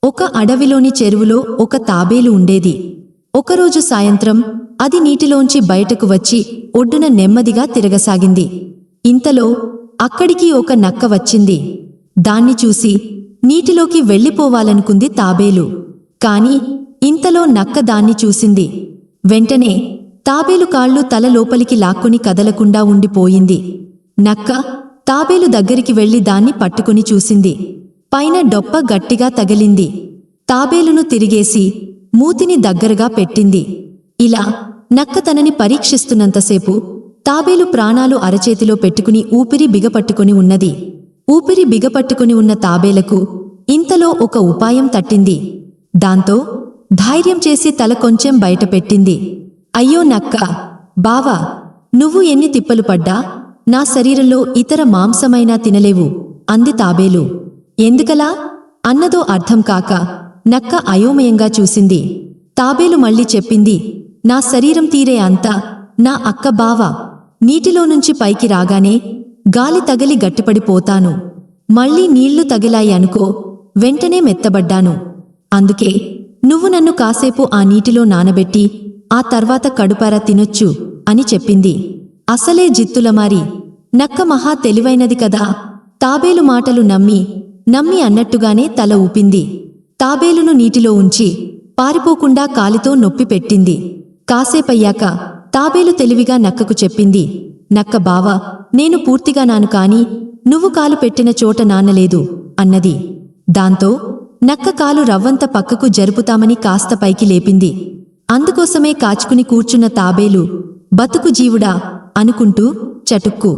ఒక అడవిలోని చెరువులో ఒక తాబేలు ఉండేది. ఒకరోజు సాయంత్రం అది నీటిలోంచి బయటకు వచ్చి ఒడ్డున నెమ్మదిగా తిరగసాగింది. ఇంతలో అక్కడికి ఒక నక్క వచ్చింది. దాన్ని చూసి నీటిలోకి వెళ్ళిపోవాలనుకుంది తాబేలు. కాని ఇంతలో నక్క దాన్ని చూసింది. వెంటనే తాబేలు కాళ్ళు తల లోపలికి లాక్కొని కదలకుండా ఉండిపోయింది. నక్క తాబేలు దగ్గరికి వెళ్లి దాన్ని పట్టుకుని చూసింది. పైన డొప్ప గట్టిగా తగిలింది. తాబేలును తిరిగేసి మూతిని దగ్గరగా పెట్టింది. ఇలా నక్క తనని పరీక్షిస్తున్నంతసేపు తాబేలు ప్రాణాలు అరచేతిలో పెట్టుకుని ఊపిరి బిగపట్టుకుని ఉన్నది. ఊపిరి బిగపట్టుకుని ఉన్న తాబేలకు ఇంతలో ఒక ఉపాయం తట్టింది. దాంతో ధైర్యం చేసి తల కొంచెం బయటపెట్టింది. అయ్యో నక్క బావా, నువ్వు ఎన్ని తిప్పలు పడ్డా నా శరీరంలో ఇతర మాంసమైనా తినలేవు అంది తాబేలు. ఎందుకలా అన్నదో అర్థం కాక నక్క అయోమయంగా చూసింది. తాబేలు మళ్ళీ చెప్పింది, నా శరీరం తీరే అంతా నా అక్క బావ నీటిలోనుంచి పైకి రాగానే గాలి తగిలి గట్టిపడిపోతాను. మళ్ళీ నీళ్లు తగిలాయి అనుకో, వెంటనే మెత్తబడ్డాను. అందుకే నువ్వు నన్ను కాసేపు ఆ నీటిలో నానబెట్టి ఆ తర్వాత కడుపారా తినొచ్చు అని చెప్పింది. అసలే జిత్తులమారి నక్క మహా తెలివైనది కదా. తాబేలు మాటలు నమ్మి అన్నట్టుగానే తల ఊపింది. తాబేలును నీటిలో ఉంచి పారిపోకుండా కాలితో నొప్పి పెట్టింది. కాసేపయ్యాక తాబేలు తెలివిగా నక్కకు చెప్పింది, నక్క బావా, నేను పూర్తిగా నాను కాని నువ్వు కాలు పెట్టిన చోట నానలేదు అన్నది. దాంతో నక్క కాలు రవ్వంత పక్కకు జరుపుతామని కాస్త పైకి లేపింది. అందుకోసమే కాచుకుని కూర్చున్న తాబేలు బతుకు జీవుడా అనుకుంటూ చటుక్కు